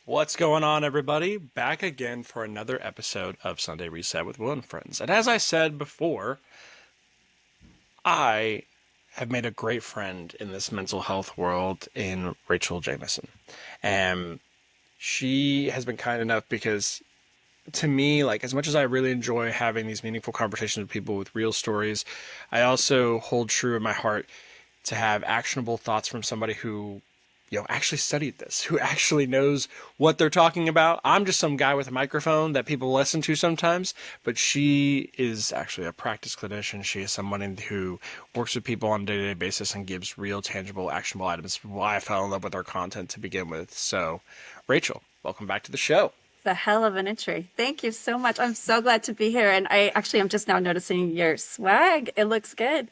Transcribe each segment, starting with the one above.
What's going on, everybody? Back again for another episode of Sunday Reset with Will and Friends. And as I said before, I have made a great friend in this mental health world in Rachel Jameson. And she has been kind enough because to me, like, as much as I really enjoy having these meaningful conversations with people with real stories, I also hold true in my heart to have actionable thoughts from somebody who actually studied this, who actually knows what they're talking about. I'm just some guy with a microphone that people listen to sometimes, but she is actually a practice clinician. She is someone who works with people on a day-to-day basis and gives real, tangible, actionable items. Why I fell in love with her content to begin with. So, Rachel, welcome back to the show. It's a hell of an entry. Thank you so much. I'm so glad to be here. And I'm just now noticing your swag. It looks good.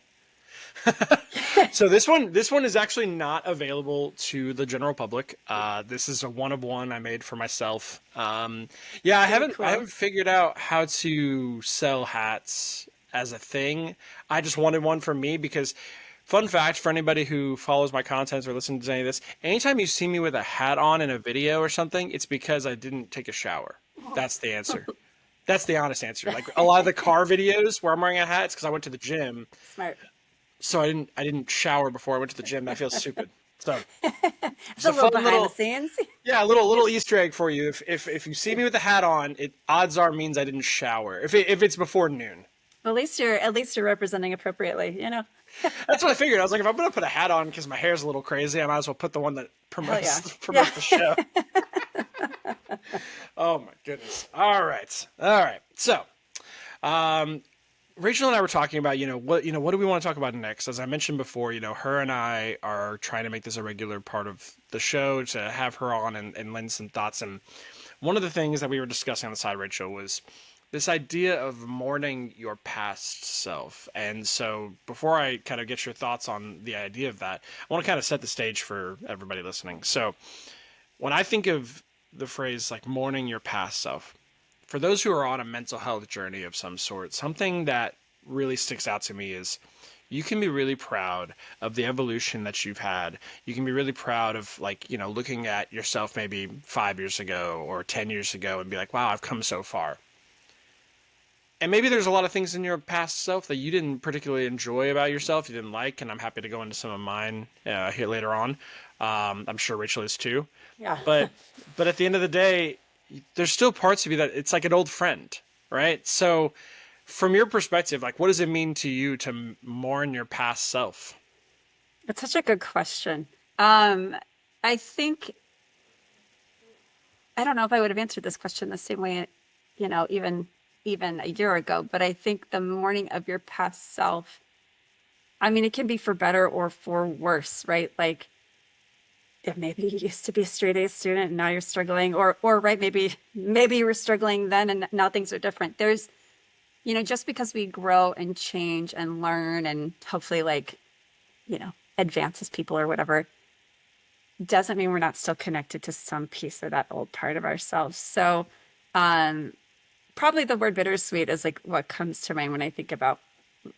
So this one is actually not available to the general public. This is a one of one I made for myself. Yeah, I Very haven't I cool. haven't figured out how to sell hats as a thing. I just wanted one for me because, fun fact for anybody who follows my content or listens to any of this, anytime you see me with a hat on in a video or something, it's because I didn't take a shower. That's the answer. That's the honest answer. Like a lot of the car videos where I'm wearing a hat, it's because I went to the gym, Smart. so I didn't shower before I went to the gym. That feels stupid. So It's just a a little fun behind the little, scenes. yeah, little Easter egg for you. If you see me with the hat on, it odds are means I didn't shower. If it's before noon, At least you're representing appropriately. that's what I figured. I was like, if I'm gonna put a hat on because my hair's a little crazy, I might as well put the one that Hell yeah. promotes Yeah. promotes the show. Oh my goodness. All right. So, um, Rachel and I were talking about, what do we want to talk about next? As I mentioned before, her and I are trying to make this a regular part of the show to have her on and lend some thoughts. And one of the things that we were discussing on the side, Rachel, was this idea of mourning your past self. And so before I kind of get your thoughts on the idea of that, I want to kind of set the stage for everybody listening. So when I think of the phrase like mourning your past self, for those who are on a mental health journey of some sort, something that really sticks out to me is you can be really proud of the evolution that you've had. You can be really proud of, like, looking at yourself maybe 5 years ago or 10 years ago and be like, wow, I've come so far. And maybe there's a lot of things in your past self that you didn't particularly enjoy about yourself, you didn't like, and I'm happy to go into some of mine here later on. I'm sure Rachel is too. Yeah. But at the end of the day, there's still parts of you that it's like an old friend, right? So from your perspective, like, what does it mean to you to mourn your past self? It's such a good question. Um, I think I don't know if I would have answered this question the same way, even a year ago, but I think the mourning of your past self, I mean, it can be for better or for worse, right? Like if maybe you used to be a straight A student and now you're struggling, or right, maybe you were struggling then and now things are different. Just because we grow and change and learn and hopefully advance as people or whatever, doesn't mean we're not still connected to some piece of that old part of ourselves. So um probably the word bittersweet is like what comes to mind when I think about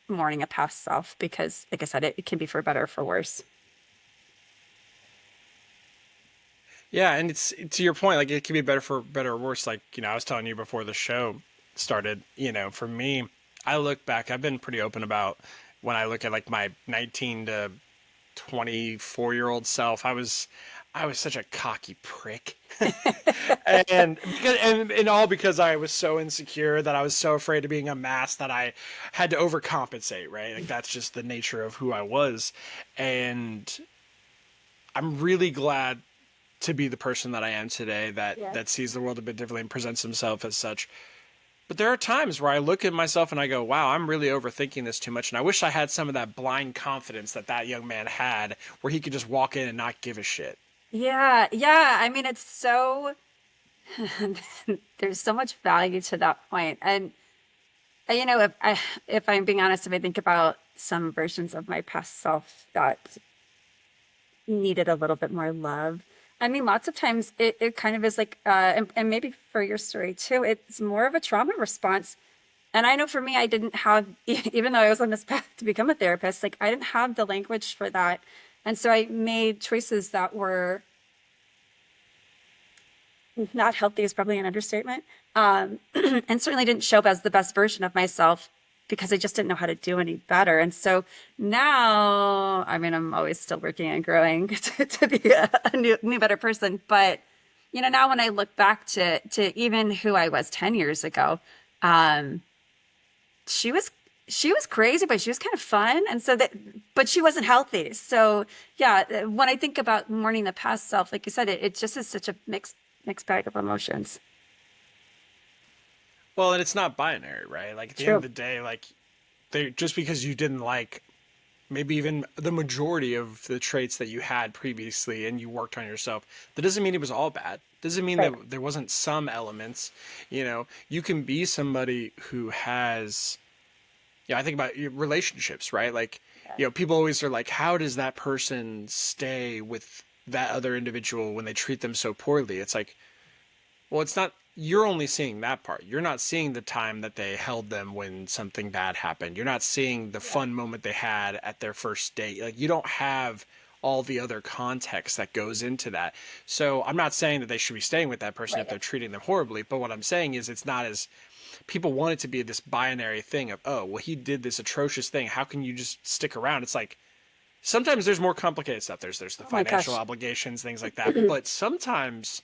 mourning a past self, because like I said, it can be for better or for worse. Yeah, and it's to your point, like it can be better for better or worse. Like, I was telling you before the show started, for me, I look back, I've been pretty open about when I look at like my 19 to 24-year-old self, I was such a cocky prick. And all because I was so insecure that I was so afraid of being a mask that I had to overcompensate, right? Like that's just the nature of who I was. And I'm really glad to be the person that I am today that Yeah. that sees the world a bit differently and presents himself as such. But there are times where I look at myself and I go, wow, I'm really overthinking this too much. And I wish I had some of that blind confidence that that young man had where he could just walk in and not give a shit. Yeah, yeah. I mean, it's so there's so much value to that point. And if I'm being honest, if I think about some versions of my past self that needed a little bit more love. I mean, lots of times it kind of is like, and maybe for your story too, it's more of a trauma response. And I know for me, I didn't have, even though I was on this path to become a therapist, like I didn't have the language for that. And so I made choices that were not healthy is probably an understatement. And certainly didn't show up as the best version of myself because I just didn't know how to do any better. And so now, I mean, I'm always still working and growing to be a new, better person. But, now when I look back to even who I was 10 years ago, um, she was she was crazy, but she was kind of fun. And so that, but she wasn't healthy. So yeah, when I think about mourning the past self, like you said, it just is such a mixed bag of emotions. Well, and it's not binary, right? Like at the end of True. the day, like they just because you didn't like maybe even the majority of the traits that you had previously and you worked on yourself, that doesn't mean it was all bad. Doesn't mean Right. that there wasn't some elements. You can be somebody who has, I think about relationships, right? Like, Yeah. people always are like, how does that person stay with that other individual when they treat them so poorly? It's like, well, it's not, you're only seeing that part. You're not seeing the time that they held them when something bad happened. You're not seeing the Yeah. fun moment they had at their first date. Like, you don't have all the other context that goes into that. So I'm not saying that they should be staying with that person if Right. they're treating them horribly, but what I'm saying is it's not as people want it to be this binary thing of, oh, well, he did this atrocious thing. How can you just stick around? It's like sometimes there's more complicated stuff. There's the Oh my financial gosh. obligations, things like that. But sometimes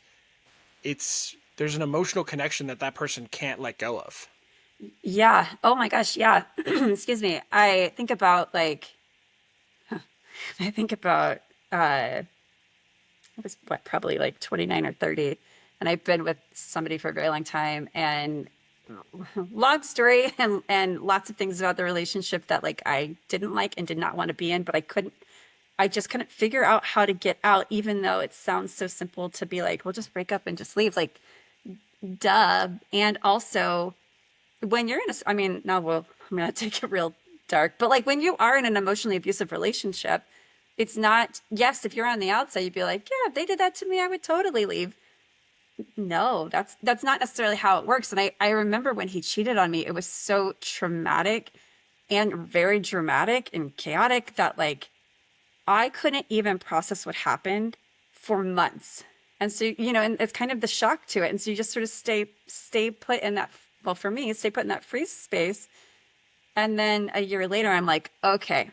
there's an emotional connection that that person can't let go of. Yeah. Oh my gosh. Yeah. Excuse me. I think about I was what, probably like 29 or 30, and I've been with somebody for a very long time, and long story, and lots of things about the relationship that like I didn't like and did not want to be in, but I just couldn't figure out how to get out, even though it sounds so simple to be like, well, just break up and just leave. Like, duh. And also, when you're in I mean, now I'm gonna take it real dark, but like when you are in an emotionally abusive relationship, it's not, yes, if you're on the outside, you'd be like, yeah, if they did that to me, I would totally leave. No, that's not necessarily how it works. And I remember when he cheated on me, it was so traumatic and very dramatic and chaotic that like I couldn't even process what happened for months. And so, and it's kind of the shock to it. And so you just sort of stay put in that, well, for me, stay put in that freeze space. And then a year later, I'm like, okay,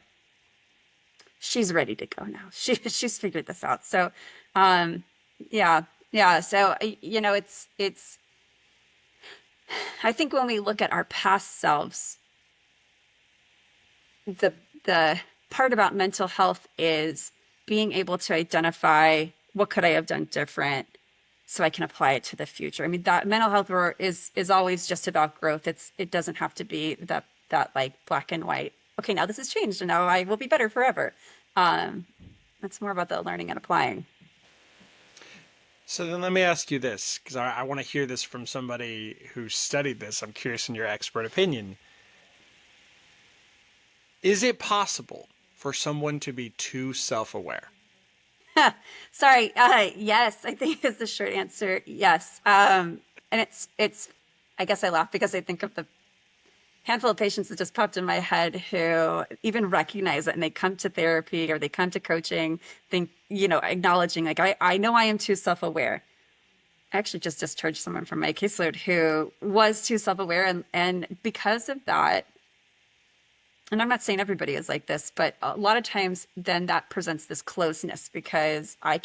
she's ready to go now. She's figured this out. So, um, yeah, yeah. So, I think when we look at our past selves, the the part about mental health is being able to identify what could I have done different so I can apply it to the future. I mean, that mental health work is always just about growth. It doesn't have to be that like black and white. Okay, now this has changed and now I will be better forever. Um, it's more about the learning and applying. So then let me ask you this, because I want to hear this from somebody who studied this. I'm curious in your expert opinion. Is it possible for someone to be too self aware? Sorry. Yes, I think is the short answer. Yes. And it's. I guess I laugh because I think of the handful of patients that just popped in my head who even recognize it and they come to therapy or they come to coaching, think, acknowledging like I know I am too self-aware. I actually just discharged someone from my caseload who was too self-aware and because of that, and I'm not saying everybody is like this, but a lot of times then that presents this closeness because I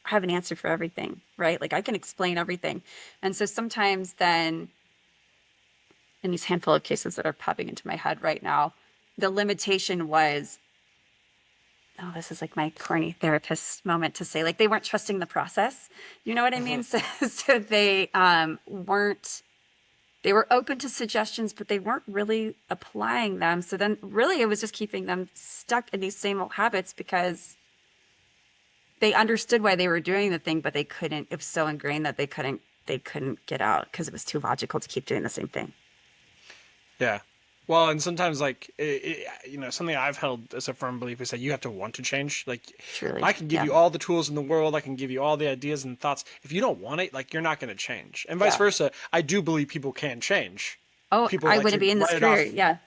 have an answer for everything, right? Like I can explain everything. And so sometimes then in these handful of cases that are popping into my head right now, the limitation was, oh, this is like my corny therapist moment to say, like they weren't trusting the process. You know what I mean? So they weren't, they were open to suggestions, but they weren't really applying them. So then really it was just keeping them stuck in these same old habits because they understood why they were doing the thing, but they couldn't, it was so ingrained that they couldn't get out because it was too logical to keep doing the same thing. Yeah. Well, and sometimes like something I've held as a firm belief is that you have to want to change. Like Truly. I can give Yeah. you all the tools in the world, I can give you all the ideas and thoughts. If you don't want it, like you're not going to change. And vice Yeah. versa, I do believe people can change. Oh, People I like wouldn't to be in this write it career. off. Yeah.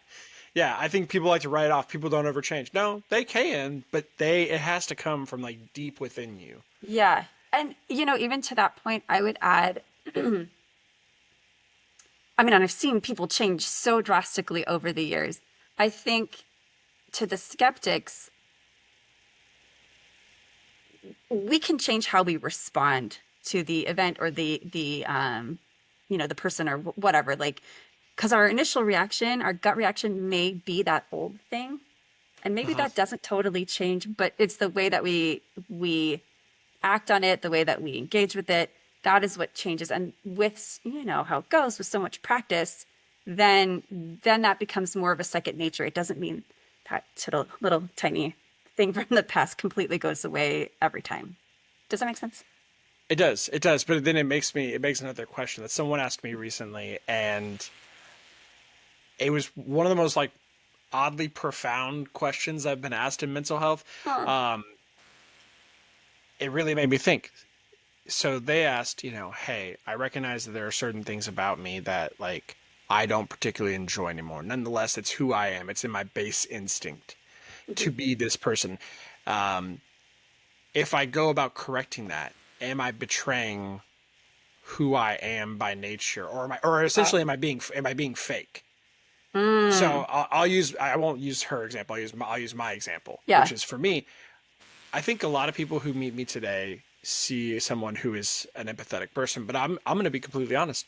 Yeah, I think people like to write it off. People don't ever change. No, they can, but it has to come from like deep within you. Yeah. And, even to that point, I would add, I mean, and I've seen people change so drastically over the years. I think to the skeptics, we can change how we respond to the event or the person or whatever. Like, because our initial reaction, our gut reaction may be that old thing, and maybe Mhm. that doesn't totally change, but it's the way that we act on it, the way that we engage with it, that is what changes. And with, how it goes with so much practice, then that becomes more of a second nature. It doesn't mean that little tiny thing from the past completely goes away every time. Does that make sense? It does, but then it makes another question that someone asked me recently, and it was one of the most like oddly profound questions I've been asked in mental health. Huh. Um, it really made me think. So they asked, hey, I recognize that there are certain things about me that like I don't particularly enjoy anymore. Nonetheless, it's who I am. It's in my base instinct to be this person. Um, if I go about correcting that, am I betraying who I am by nature, or Uh, essentially am I being fake? So mm, I won't use her example. I'll use my example, which yeah. is for me. I think a lot of people who meet me today see someone who is an empathetic person, but I'm going to be completely honest.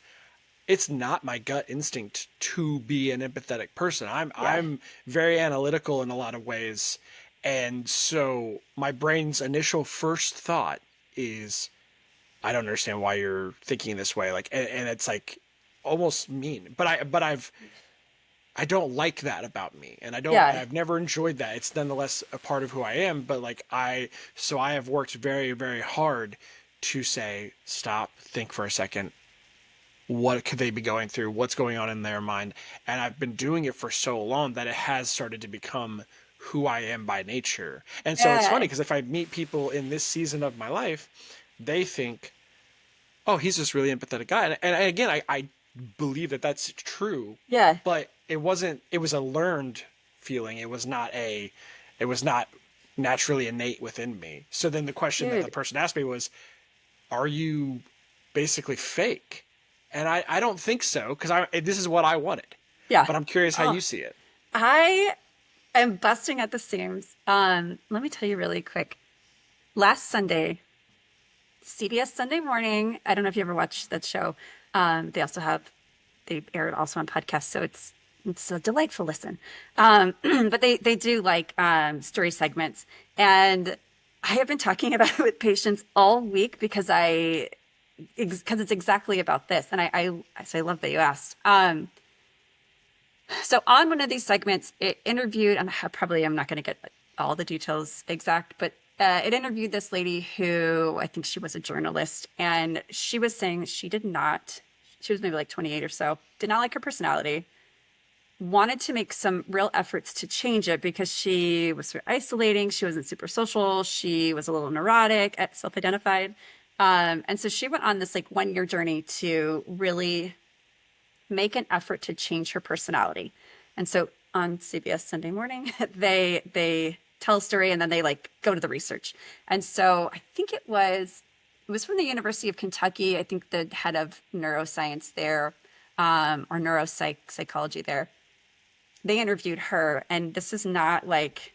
It's not my gut instinct to be an empathetic person. Yeah. I'm very analytical in a lot of ways, and so my brain's initial first thought is I don't understand why you're thinking this way. Like, and it's like almost mean. I don't like that about me, and Yeah. I've never enjoyed that. It's nonetheless a part of who I am. But like so I have worked very, very hard to say, stop, think for a second. What could they be going through? What's going on in their mind? And I've been doing it for so long that it has started to become who I am by nature. And so it's funny Yeah. because if I meet people in this season of my life, they think, oh, he's this really empathetic guy. And again, I believe that that's true, Yeah. but it was a learned feeling. It was not naturally innate within me. So then the question that the Dude. person asked me was, are you basically fake? And I don't think so because this is what I wanted. Yeah. But I'm curious how Oh, you see it. I am busting at the seams. Let me tell you really quick. Last Sunday, CBS Sunday Morning. I don't know if you ever watched that show. They also they air it also on podcasts, so it's a delightful listen. But they do like story segments, and I have been talking about it with patients all week because it's exactly about this, and so I love that you asked. So on one of these segments, it interviewed, and I probably am not going to get all the details exact, but it interviewed this lady who I think she was a journalist, and she was saying she was maybe like 28 or so, did not like her personality, wanted to make some real efforts to change it because she was sort of isolating. She wasn't super social. She was a little neurotic, self-identified. And so she went on this like 1 year journey to really make an effort to change her personality. And so on CBS Sunday Morning, they tell a story and then they like go to the research. And so I think it was from the University of Kentucky. I think the head of neuroscience there, or neuropsychology there, they interviewed her, and this is not like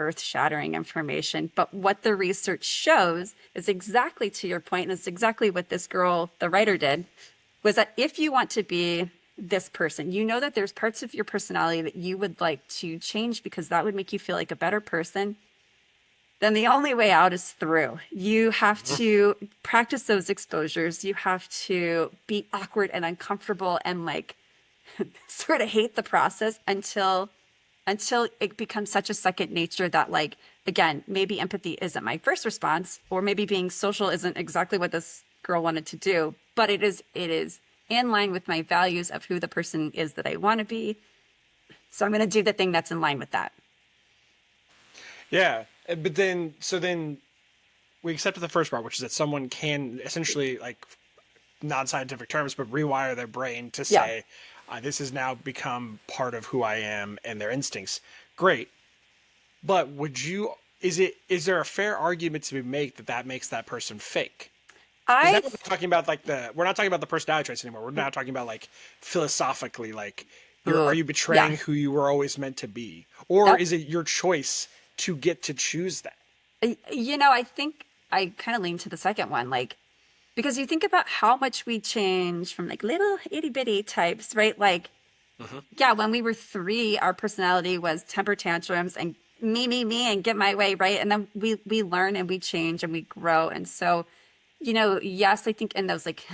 earth-shattering information, but what the research shows is exactly to your point, and it's exactly what this girl, the writer, did, was that if you want to be this person, you know that there's parts of your personality that you would like to change because that would make you feel like a better person, then the only way out is through. You have to practice those exposures. You have to be awkward and uncomfortable and like sort of hate the process until it becomes such a second nature that like again maybe empathy isn't my first response or maybe being social isn't exactly what this girl wanted to do, but it is in line with my values of who the person is that I want to be, so I'm going to do the thing that's in line with that. Yeah, but then we accepted the first part, which is that someone can essentially like non-scientific terms, but rewire their brain to Yeah. say, this has now become part of who I am and their instincts. Great. But would you is there a fair argument to be made that that makes that person fake? Because now I we're not talking about like we're not talking about the personality traits anymore. We're now talking about like philosophically, like are Ooh, you yeah, betraying who you were always meant to be, or that's is it your choice to get to choose that? I think I kind of lean to the second one, like because you think about how much we change from like little itty bitty types, right? Like, Hmm. yeah, when we were three, our personality was temper tantrums and me, and get my way, right? And then we learn and we change and we grow. And so, yes, I think in those like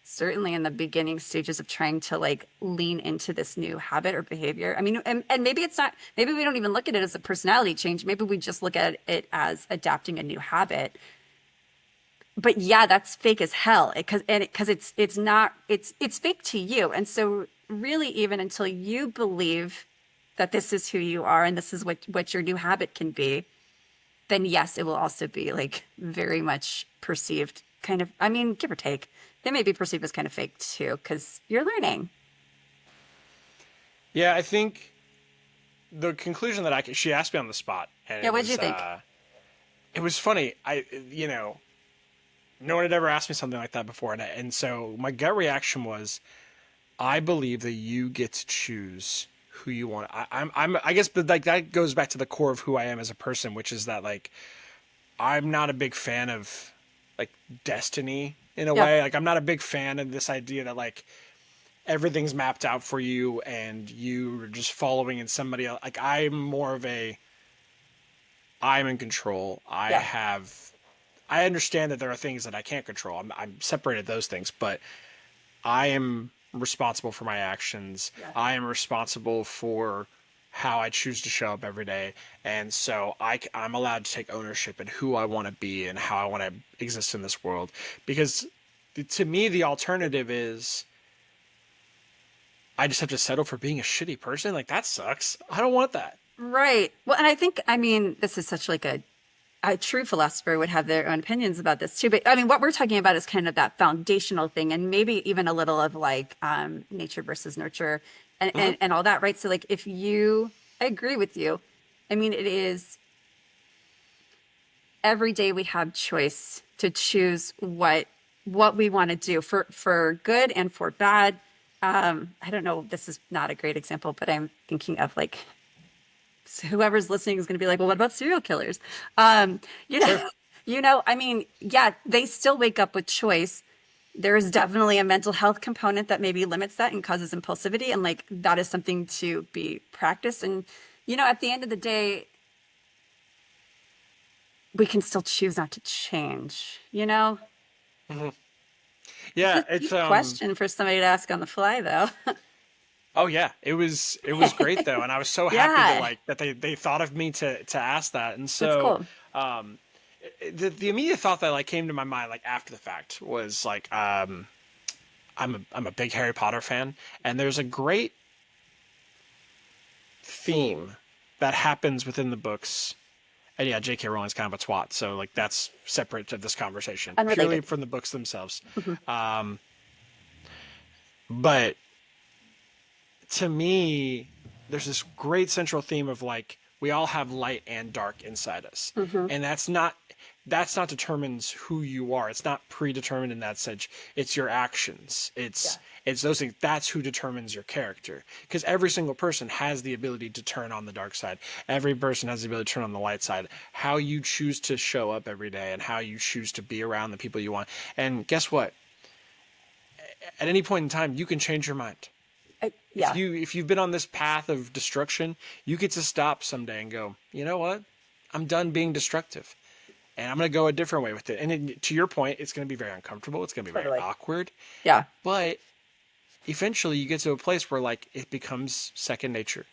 certainly in the beginning stages of trying to like lean into this new habit or behavior. I mean, and maybe it's not, maybe we don't even look at it as a personality change. Maybe we just look at it as adapting a new habit. But yeah, that's fake as hell because it's not it's fake to you. And so really even until you believe that this is who you are and this is what your new habit can be, then yes, it will also be like very much perceived kind of, I mean, give or take. They may be perceived as kind of fake too, because you're learning. Yeah, I think the conclusion that she asked me on the spot, and Yeah, what did you think? it was funny. No one had ever asked me something like that before, and so my gut reaction was, I believe that you get to choose who you want. I guess, but like that goes back to the core of who I am as a person, which is that like I'm not a big fan of like destiny in a Yeah. way. Like I'm not a big fan of this idea that like everything's mapped out for you and you're just following in somebody else. Like I'm in control. Yeah. I understand that there are things that I can't control. I'm separated those things, but I am responsible for my actions. Yeah. I am responsible for how I choose to show up every day. And so I'm allowed to take ownership in who I want to be and how I want to exist in this world. Because to me, the alternative is I just have to settle for being a shitty person. Like, that sucks. I don't want that. Right. Well, and I think, I mean, this is such like a true philosopher would have their own opinions about this too. But I mean, what we're talking about is kind of that foundational thing, and maybe even a little of like nature versus nurture, and, Hmm. and and all that, right? So like, if you, I agree with you. I mean, it is every day we have choice to choose what we want to do for good and for bad. I don't know. This is not a great example, but I'm thinking of like so whoever's listening is going to be like, well, what about serial killers? Um, you know, Sure. I mean, yeah, they still wake up with choice. There is definitely a mental health component that maybe limits that and causes impulsivity. And like that is something to be practiced. And, at the end of the day, we can still choose not to change, Hmm. It's Yeah, a it's deep question for somebody to ask on the fly, though. oh yeah, it was great though, and I was so happy that Yeah, like that they thought of me to ask that. And that's so cool. um the immediate thought that like came to my mind like after the fact was like I'm a big Harry Potter fan, and there's a great theme that happens within the books. And yeah, J.K. Rowling's kind of a twat, so like that's separate to this conversation, purely Unrelated. from the books themselves. Mhm. Um, but to me, there's this great central theme of like we all have light and dark inside us, Mhm. and that's not determines who you are. It's not predetermined in that sense. It's your actions. Yeah. It's those things. That's who determines your character. Because every single person has the ability to turn on the dark side. Every person has the ability to turn on the light side. How you choose to show up every day and how you choose to be around the people you want. And guess what? At any point in time, you can change your mind. If Yeah. you've been on this path of destruction, you get to stop someday and go, you know what? I'm done being destructive, and I'm going to go a different way with it. And to your point, it's going to be very uncomfortable. It's going to be very Totally. awkward, Yeah. but eventually you get to a place where like it becomes second nature,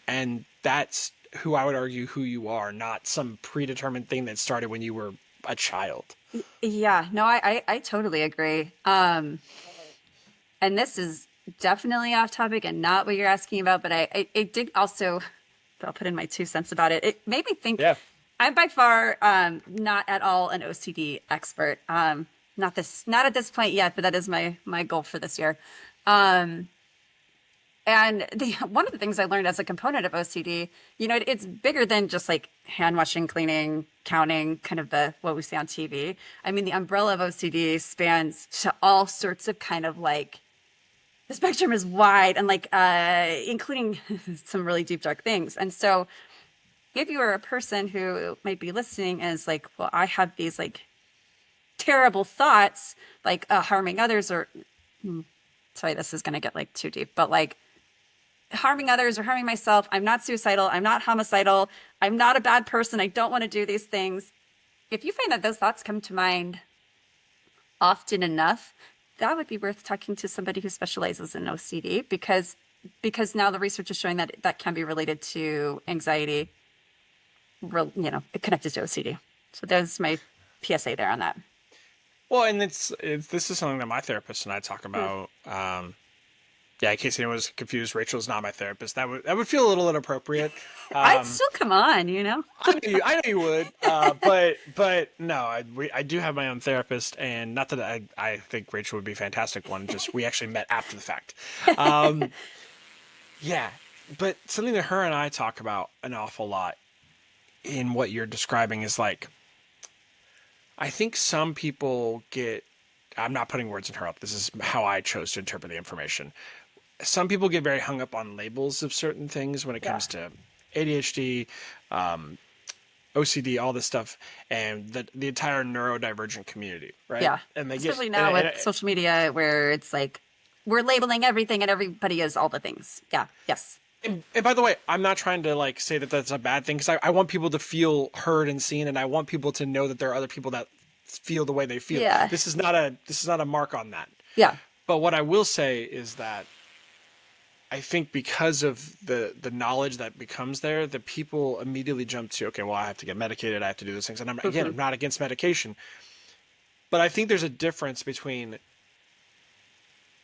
and that's who I would argue who you are, not some predetermined thing that started when you were a child. Yeah. No, I totally agree. And this is definitely off topic and not what you're asking about, but it did also, I'll put in my 2 cents about it. It made me think Yeah. I'm by far not at all an OCD expert. Not at this point yet, but that is my goal for this year. Um, And one of the things I learned as a component of OCD, it's bigger than just like hand washing, cleaning, counting, kind of the what we see on TV. I mean, the umbrella of OCD spans to all sorts of kind of like the spectrum is wide and like including some really deep dark things. And so if you are a person who might be listening and is like, well, I have these like terrible thoughts, like harming others or sorry, this is going to get like too deep, but like harming others or harming myself. I'm not suicidal. I'm not homicidal. I'm not a bad person. I don't want to do these things. If you find that those thoughts come to mind often enough, that would be worth talking to somebody who specializes in OCD because now the research is showing that that can be related to anxiety, connected to OCD. So there's my PSA there on that. Well, and it's this is something that my therapist and I talk Hmm. about. Yeah, in case anyone was confused, Rachel's not my therapist. That would feel a little inappropriate. I'd Um, still come on. I know you would, but no, I do have my own therapist, and not that I think Rachel would be a fantastic one. Just we actually met after the fact. Um, yeah, but something that her and I talk about an awful lot in what you're describing is like I think some people get. I'm not putting words in her mouth. This is how I chose to interpret the information. Some people get very hung up on labels of certain things when it Yeah. comes to ADHD, um, OCD, all this stuff, and the entire neurodivergent community, right? Yeah. And they get Especially now with social media where it's like we're labeling everything and everybody is all the things. Yeah. Yes. and by the way, I'm not trying to like say that that's a bad thing because I want people to feel heard and seen, and I want people to know that there are other people that feel the way they feel. Yeah. This is not a mark on that. Yeah. But what I will say is that I think because of the knowledge that becomes there, the people immediately jump to, okay, well, I have to get medicated, I have to do those things. And Hmm. I'm not against medication, but I think there's a difference between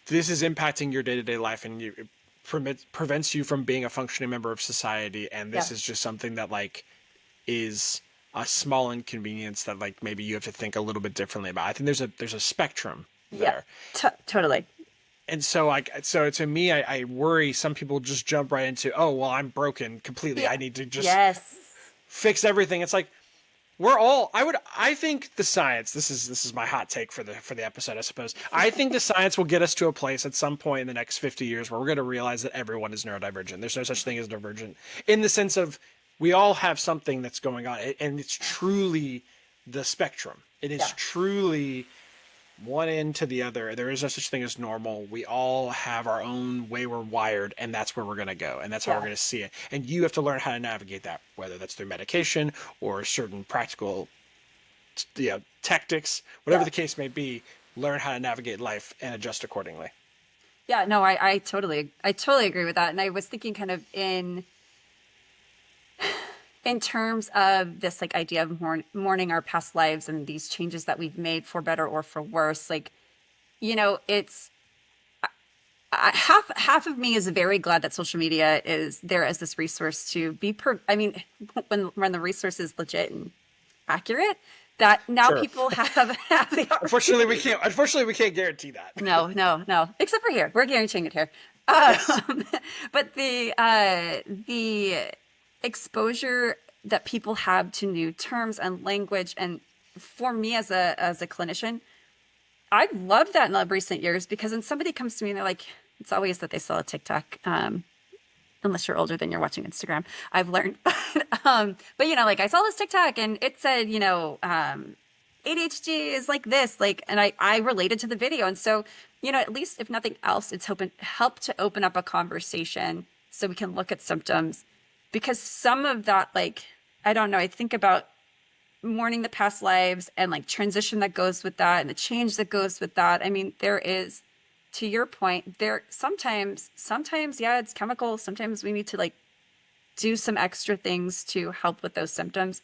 this is impacting your day-to-day life and it prevents you from being a functioning member of society, and Yeah. this is just something that like is a small inconvenience that like maybe you have to think a little bit differently about. I think there's a spectrum Yeah. there. Totally. And so like so to me I worry some people just jump right into, oh well, I'm broken completely, Yeah. I need to just Yes. fix everything. It's like I think the science, this is my hot take for the episode, I suppose. I think the science will get us to a place at some point in the next 50 years where we're going to realize that everyone is neurodivergent. There's no such thing as divergent in the sense of we all have something that's going on, and it's truly the spectrum. It is Yeah. truly one end to the other. There is no such thing as normal. We all have our own way we're wired, and that's where we're going to go, and that's how we're Yeah. going to see it. And you have to learn how to navigate that, whether that's through medication or certain practical, tactics, whatever Yeah. the case may be. Learn how to navigate life and adjust accordingly. Yeah. No, I totally agree with that. And I was thinking kind of in terms of this like idea of mourning our past lives and these changes that we've made for better or for worse. Like, it's half of me is very glad that social media is there as this resource to be I mean, when the resource is legit and accurate, that now Sure. people have the Unfortunately, opportunity. we can't. Unfortunately, we can't guarantee that. No, no, no. Except for here, we're guaranteeing it here. Um, but the exposure that people have to new terms and language, and for me as a clinician, I've loved that in the recent years because when somebody comes to me and they're like, it's always that they saw a TikTok. Unless you're older than you're watching Instagram, I've learned. But like I saw this TikTok and it said, ADHD is like this, like, and I related to the video. And so, at least if nothing else, it's helped to open up a conversation so we can look at symptoms because some of that, like, I don't know, I think about mourning the past lives and like transition that goes with that and the change that goes with that. I mean, there is, to your point, there sometimes, yeah, it's chemical. Sometimes we need to like do some extra things to help with those symptoms.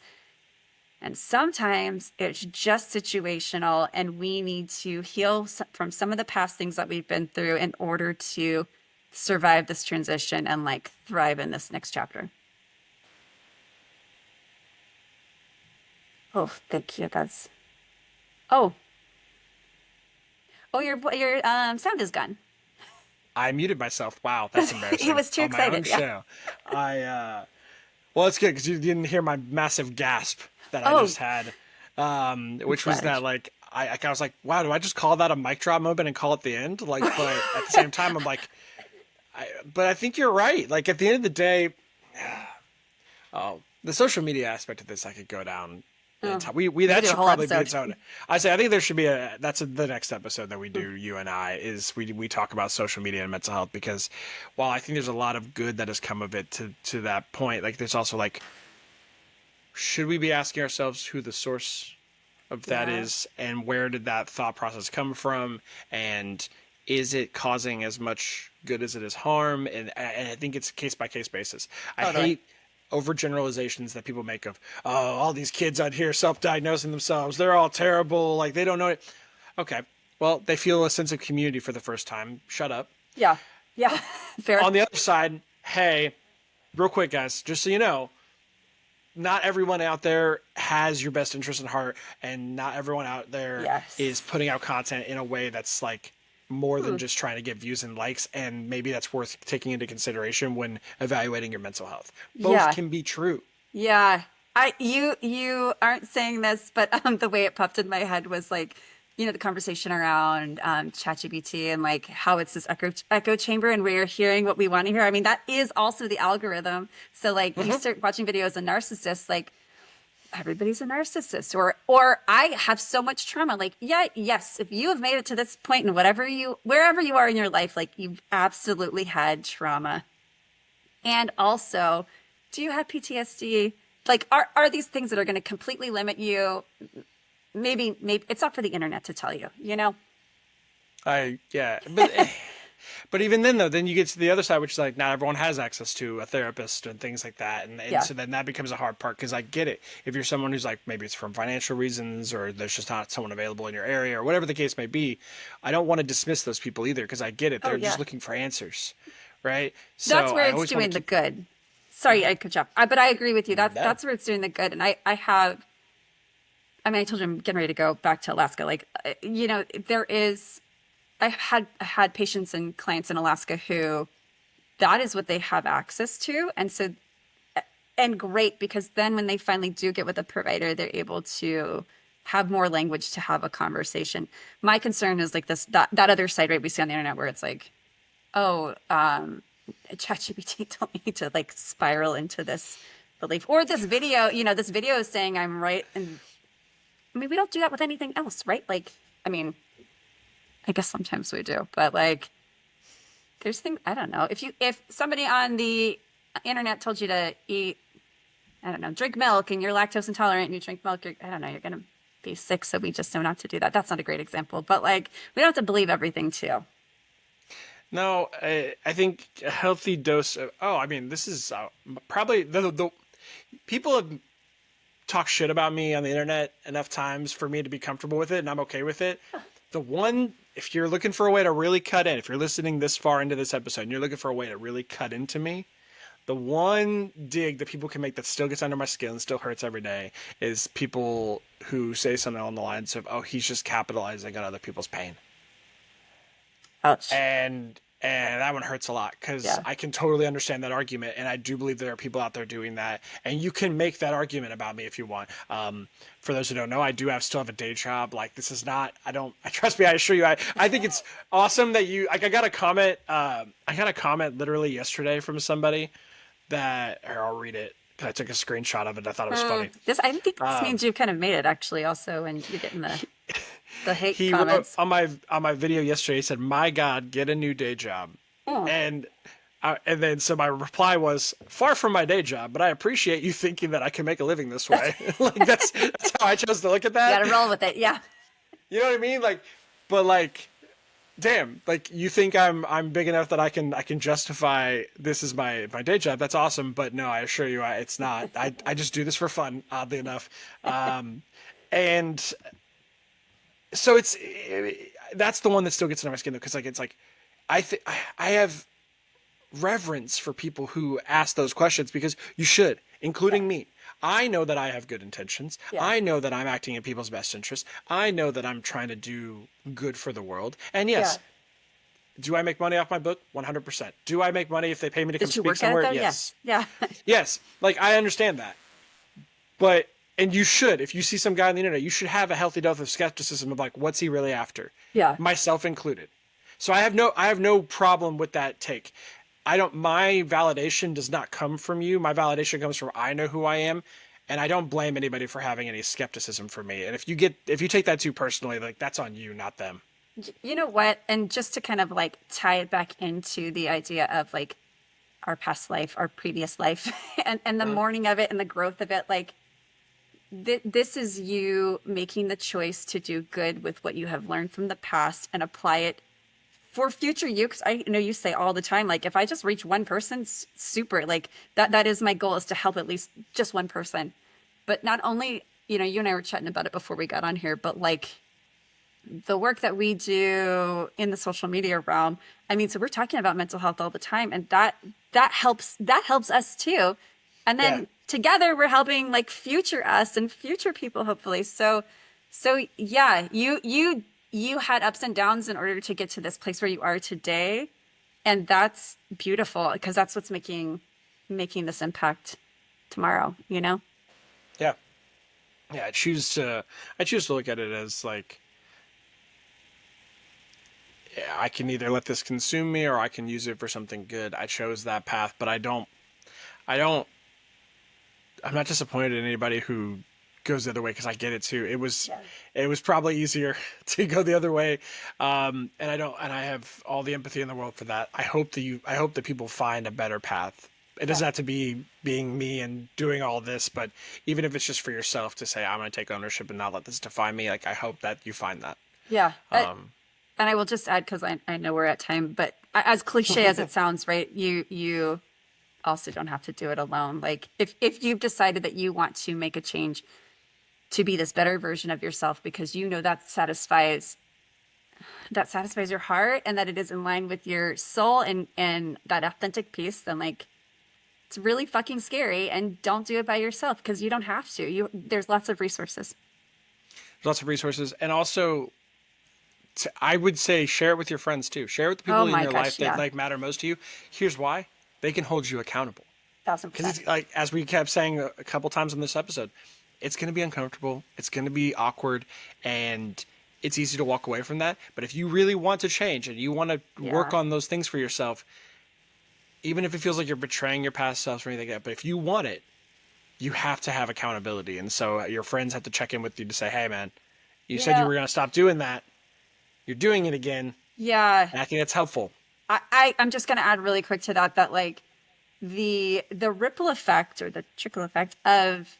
And sometimes it's just situational and we need to heal from some of the past things that we've been through in order to survive this transition and like thrive in this next chapter. Oh, thank you. Oh, oh, your sound is gone. I muted myself. Wow, that's He embarrassing. was too On my own excited. Yeah. show. Well, it's good because you didn't hear my massive gasp that I Oh, just had, I'm which was flattered. that like I was like, wow, do I just call that a mic drop moment and call it the end? Like, but at the same time, I'm like, but I think you're right. Like at the end of the day, oh, the social media aspect of this, I could go down. And Oh, we we could that do a should whole probably be episode. its own. I say I think there should be a the next episode that we do. You and I is we talk about social media and mental health because while I think there's a lot of good that has come of it to that point, like there's also like should we be asking ourselves who the source of that Yeah. is and where did that thought process come from and is it causing as much good as it is harm and I think it's case by case basis. I Totally. hate overgeneralizations that people make of all these kids out here self-diagnosing themselves, they're all terrible, like they don't know it. Okay, well they feel a sense of community for the first time, shut up. Yeah. Yeah. Fair. On the other side, hey, real quick guys, just so you know, not everyone out there has your best interest in heart, and not everyone out there is Yes. putting out content in a way that's like more than Hmm. just trying to get views and likes, and maybe that's worth taking into consideration when evaluating your mental health. Both Yeah. can be true. Yeah. You aren't saying this, but the way it popped in my head was like, the conversation around ChatGPT and like how it's this echo chamber and we're hearing what we want to hear. I mean, that is also the algorithm. So like you Mm-hmm. start watching videos of narcissists, like everybody's a narcissist, or I have so much trauma. Like, yeah, yes, if you have made it to this point in wherever you are in your life, like you've absolutely had trauma. And also, do you have PTSD? Like, are these things that are going to completely limit you? Maybe it's not for the internet to tell you, you know? I yeah, but even then though, then you get to the other side, which is like not everyone has access to a therapist and things like that, and Yeah. so then that becomes a hard part because I get it. If you're someone who's like maybe it's from financial reasons or there's just not someone available in your area or whatever the case may be, I don't want to dismiss those people either because I get it. Oh, They're just yeah. looking for answers, right? That's So where I it's always want doing to the keep good. Sorry, I cut you off. But I agree with you. no. That's where it's doing the good. And I mean, I told you I'm getting ready to go back to Alaska. Like, there is, I had patients and clients in Alaska who that is what they have access to. And great, because then when they finally do get with a provider, they're able to have more language to have a conversation. My concern is like that other side, right? We see on the internet where it's like, oh, ChatGPT told me to like spiral into this belief, or this video is saying I'm right. And I mean, we don't do that with anything else, right? Like, I mean, I guess sometimes we do, but like, there's things, I don't know. If somebody on the internet told you to eat, I don't know, drink milk and you're lactose intolerant and you drink milk, I don't know, you're going to be sick. So we just know not to do that. That's not a great example, but like, we don't have to believe everything too. No, I think a healthy dose of. Oh, I mean, this is probably the people have talked shit about me on the internet enough times for me to be comfortable with it, and I'm okay with it. The one, if you're looking for a way to really cut in, if you're listening this far into this episode and you're looking for a way to really cut into me, the one dig that people can make that still gets under my skin and still hurts every day is people who say something along the lines of, "Oh, he's just capitalizing on other people's pain." Ouch. And that one hurts a lot because Yeah. I can totally understand that argument, and I do believe there are people out there doing that, and you can make that argument about me if you want. For those who don't know, I do still have a day job. Like this is not. I don't. I trust me. I assure you. I think it's awesome that you. Like I got a comment. I got a comment literally yesterday from somebody that. Here, I'll read it because I took a screenshot of it. I thought it was funny. I think this Um, means you've kind of made it actually also, and you're getting the hate he wrote comments. on my video yesterday. He said, "My God, get a new day job," Oh, and and then so my reply was, "Far from my day job, but I appreciate you thinking that I can make a living this that's, way." Like that's how I chose to look at you got that. to roll with it. Yeah. You know what I mean? Like, but like, damn, like you think I'm big enough that I can justify this is my day job. That's awesome, but no, I assure you, it's not. I just do this for fun, oddly enough. And so that's the one that still gets under my skin though, because like it's like I have reverence for people who ask those questions because you should, Yeah. including me. I know that I have good intentions. Yeah. I know that I'm acting in people's best interest. I know that I'm trying to do good for the world. And Yeah. yes, Do I make money off my book? 100%. Do I make money if they pay me to come Did you speak work at it somewhere? though? Yes. Yes. Yeah. Yes. Like, I understand that. But, and you should, if you see some guy on the internet, you should have a healthy dose of skepticism of like, what's he really after? Yeah. Myself included. So I have no problem with that take. My validation does not come from you. My validation comes from I know who I am, and I don't blame anybody for having any skepticism for me. And if you take that too personally, like that's on you, not them. You know what? And just to kind of like tie it back into the idea of like our past life, our previous life, and the Mhm. mourning of it and the growth of it, like this is you making the choice to do good with what you have learned from the past and apply it for future you. Because I know you say all the time, like if I just reach one person, super. Like that is my goal, is to help at least just one person. But not only, you and I were chatting about it before we got on here, but like the work that we do in the social media realm. I mean, so we're talking about mental health all the time, and that helps us too. And Yeah. then together we're helping like future us and future people hopefully. So yeah, you had ups and downs in order to get to this place where you are today, and that's beautiful because that's what's making this impact tomorrow, you know? Yeah. Yeah. I choose to look at it as like, yeah, I can either let this consume me or I can use it for something good. I chose that path, but I don't, I'm not disappointed in anybody who goes the other way because I get it too. It was probably easier to go the other way, and I have all the empathy in the world for that. I hope that people find a better path. It Yeah. doesn't have to be being me and doing all this, but even if it's just for yourself to say I'm going to take ownership and not let this define me, like I hope that you find that. Yeah. Um, And I will just add, because I know we're at time, but as cliche as it sounds, right? You also don't have to do it alone. Like if you've decided that you want to make a change to be this better version of yourself because you know that satisfies your heart and that it is in line with your soul and that authentic piece, then like it's really fucking scary, and don't do it by yourself because you don't have to. There's lots of resources. lots of resources, and also I would say share it with your friends too. Share it with the Oh people in my your life gosh, that yeah. like matter most to you. Here's why: they can hold you accountable. Thousand Because percent. it's like, as we kept saying a couple times in this episode, it's going to be uncomfortable, it's going to be awkward, and it's easy to walk away from that. But if you really want to change and you want to work Yeah. on those things for yourself, even if it feels like you're betraying your past self or anything like that, but if you want it, you have to have accountability. And so your friends have to check in with you to say, hey, man, you You said you know, were going to stop doing that. You're doing it again. yeah. And I think that's helpful. I'm just gonna add really quick to that like the ripple effect or the trickle effect of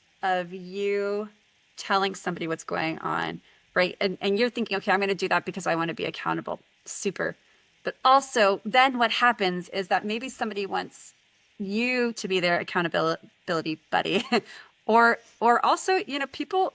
you telling somebody what's going on, right? And you're thinking, okay, I'm gonna do that because I want to be accountable. Super. But also then what happens is that maybe somebody wants you to be their accountability buddy. Or also, people,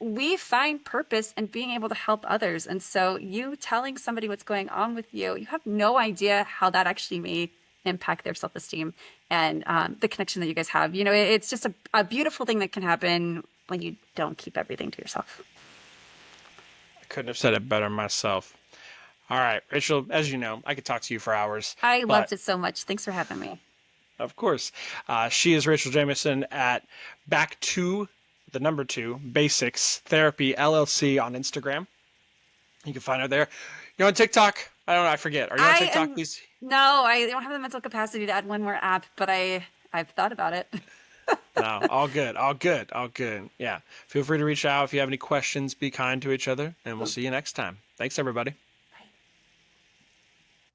we find purpose in being able to help others. And so you telling somebody what's going on with you, you have no idea how that actually may impact their self-esteem and the connection that you guys have. It's just a beautiful thing that can happen when you don't keep everything to yourself. I couldn't have said it better myself. All right, Rachel, as you know, I could talk to you for hours, I but loved it so much. Thanks for having me. of course. She is Rachel Jameson at Back to the number two Basics Therapy LLC on Instagram. You can find her there. You're on TikTok. I don't know. I forget. Are you on I TikTok? am Please. No, I don't have the mental capacity to add one more app, but I've thought about it. No. All good. All good. All good. Yeah. Feel free to reach out if you have any questions. Be kind to each other, and we'll see you next time. Thanks, everybody.